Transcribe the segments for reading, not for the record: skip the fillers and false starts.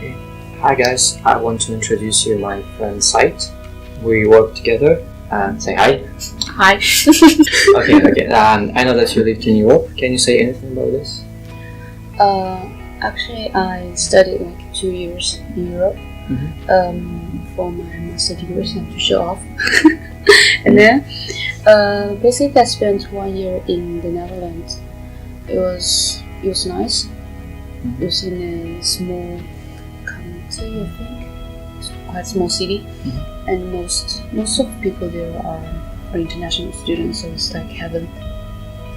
Okay. Hi guys, I want to introduce you my friend Site. We work together. Say hi. Hi. Okay. I know that you lived in Europe. Can you say anything about this? Actually, I studied like 2 years in Europe for my master degree, not to show off. And then, basically, I spent 1 year in the Netherlands. It was nice. It was in a small county, I think. It's quite a small city, and most of the people there are international students. So it's like heaven.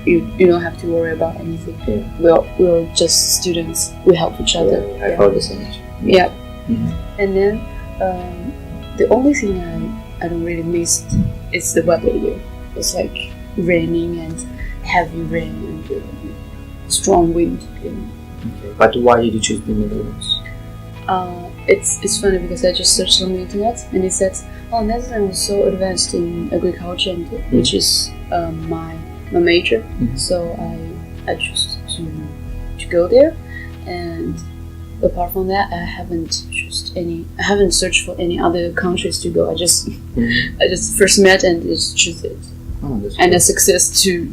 You don't have to worry about anything. Yeah. We're just students. We help each other. I heard the same. Yeah. And then the only thing I don't really miss is the weather here. It's like raining and heavy rain and strong wind. Okay. But why did you choose the Netherlands? It's funny because I just searched on the internet and it said, Netherlands is so advanced in agriculture, which is my major. So I chose to go there, and apart from that, I haven't searched for any other countries to go. I just first met and just choose it, and a success to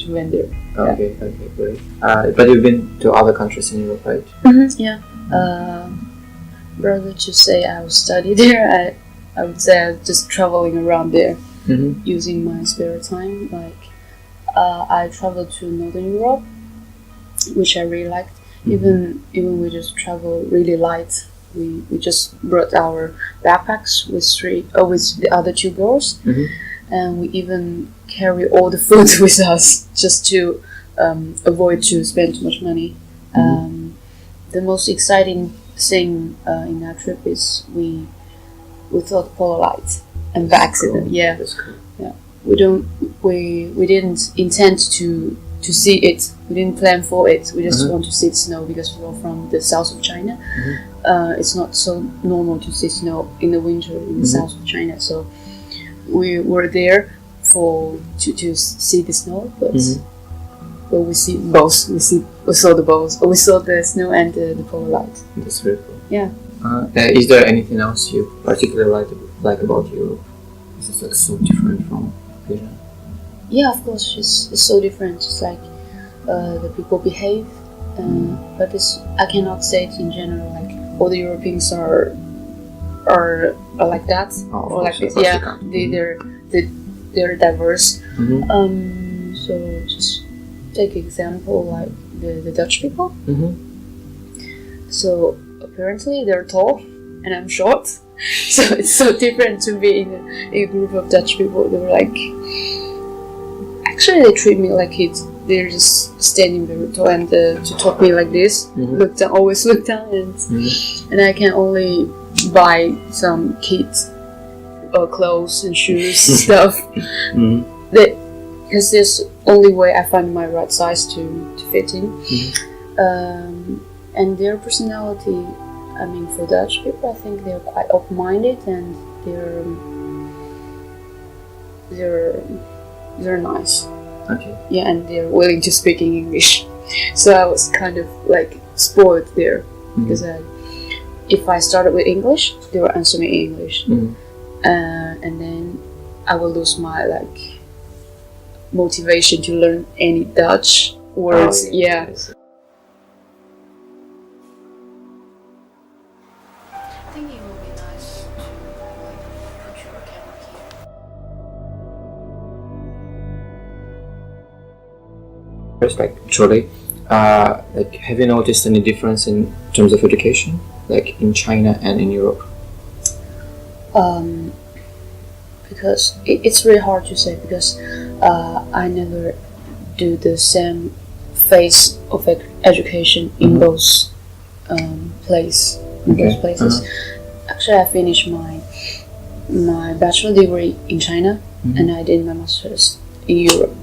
went there. Okay, great. But you've been to other countries in Europe, right? Yeah. Rather to say I will study there, I would say I'm just traveling around there, using my spare time. Like I traveled to Northern Europe, which I really liked. Even we just travel really light. We just brought our backpacks with the other 2 girls, and we even carry all the food with us just to avoid to spend too much money. The most exciting thing in that trip is we saw the polar light, and by accident. Cool. Yeah, That's cool. Yeah. We didn't intend to see it. We didn't plan for it. We just want to see the snow because we're from the south of China. It's not so normal to see snow in the winter in the south of China. So we were there to see the snow, but we see both. We saw the both. We saw the snow and the polar light. That's very cool. Yeah. Is there anything else you particularly like about Europe? Is it like so different from Asia? Yeah, of course, it's so different. It's like the people behave, but I cannot say it in general. Like all the Europeans are like that, or like this. Yeah, they're diverse. So just take example like the Dutch people. So apparently they're tall, and I'm short. So it's so different to be in a group of Dutch people. They were like. Actually, they treat me like kids. They're just standing very tall and to talk me like this. Always look down, and I can only buy some kids clothes and shoes stuff. Because this only way I find my right size to fit in. And their personality. I mean, for Dutch people, I think they're quite open-minded and they're nice. Okay. Yeah, and they're willing to speak in English. So I was kind of like spoiled there because if I started with English, they will answer me in English, and then I will lose my like motivation to learn any Dutch words. Yeah. I think it will be nice to like put your camera here. First, like actually, like have you noticed any difference in terms of education, like in China and in Europe? Because it's really hard to say because I never do the same phase of education in those places. Actually, I finished my bachelor degree in China, and I did my master's in Europe.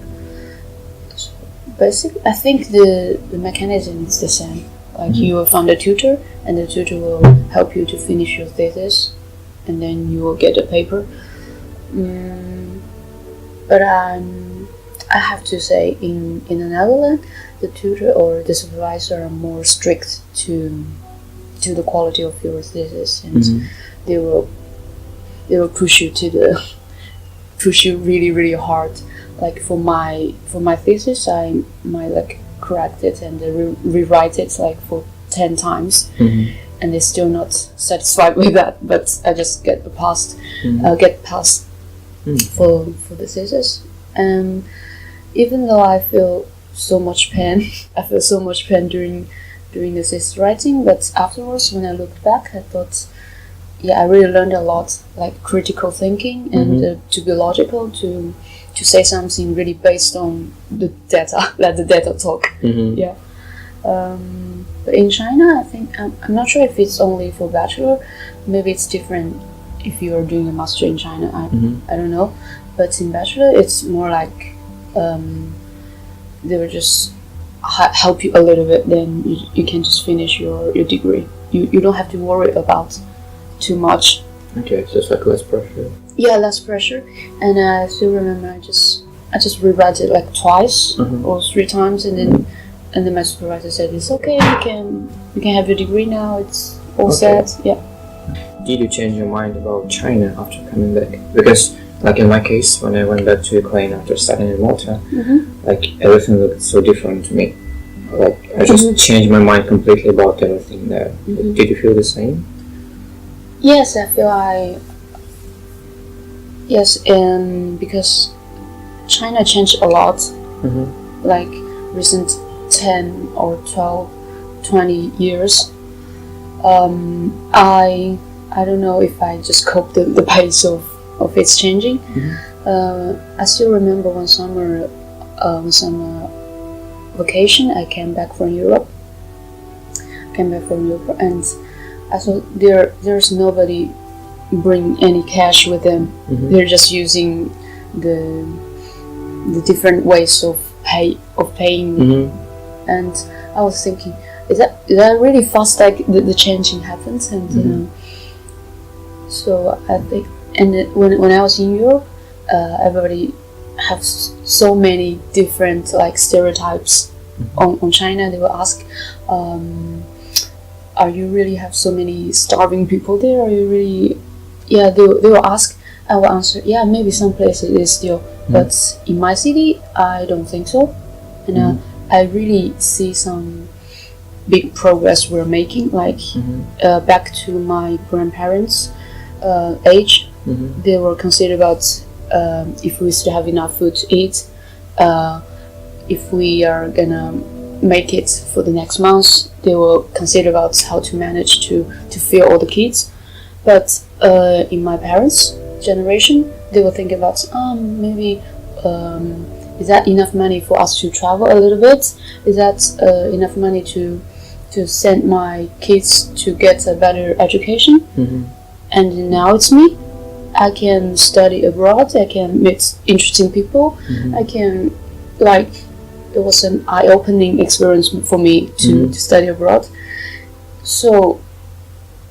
So basically, I think the mechanism is the same. Like you will find a tutor, and the tutor will help you to finish your thesis, and then you will get a paper. But I have to say, in the Netherlands, the tutor or the supervisor are more strict to to the quality of your thesis, and they will push you really hard. Like for my thesis, I might like correct it and rewrite it like for 10 times, and they're still not satisfied with that. But I just get passed for the thesis, and even though I feel so much pain, during the thesis writing, but afterwards when I looked back, I thought, yeah, I really learned a lot, like critical thinking and to be logical, to say something really based on the data, let the data talk. Yeah. But in China, I think I'm not sure if it's only for bachelor. Maybe it's different if you are doing a master in China. I don't know. But in bachelor, it's more like they will just help you a little bit. Then you can just finish your degree. You don't have to worry about too much. Okay, so it's like less pressure. Yeah, less pressure. And I still remember I just rewrote it like twice or 3 times, and then my supervisor said, it's okay, you can have your degree now, it's all set. Yeah. Did you change your mind about China after coming back? Because like in my case, when I went back to Ukraine after studying in Malta, like everything looked so different to me. Like I just changed my mind completely about everything there. Did you feel the same? Yes, I feel yes, and because China changed a lot, like recent 10 or 12, 20 years. I don't know if I just coped the pace of its changing. I still remember one summer vacation, I came back from Europe, and I thought there's nobody bring any cash with them. They're just using the different ways of paying. And I was thinking, is that really fast? Like the changing happens, and so I think. And when I was in Europe, everybody has so many different like stereotypes on China. They will ask, are you really have so many starving people there? Are you really? Yeah, they will ask. I will answer, yeah, maybe some places it is still, but in my city, I don't think so. And I really see some big progress we're making. Like back to my grandparents' age, they were considered about if we still have enough food to eat, if we are gonna make it for the next month. They will consider about how to manage to feed all the kids. But in my parents' generation, they will think about maybe is that enough money for us to travel a little bit? Is that enough money to send my kids to get a better education? And now it's me. I can study abroad. I can meet interesting people. I can it was an eye-opening experience for me to study abroad. So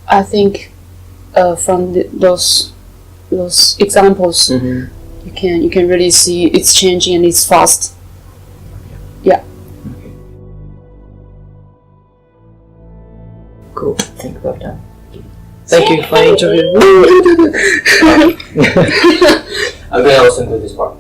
I think from those examples, you can really see it's changing and it's fast. Yeah. Okay. Cool. Think about that. Thank you for the interview. I'm gonna also include this part.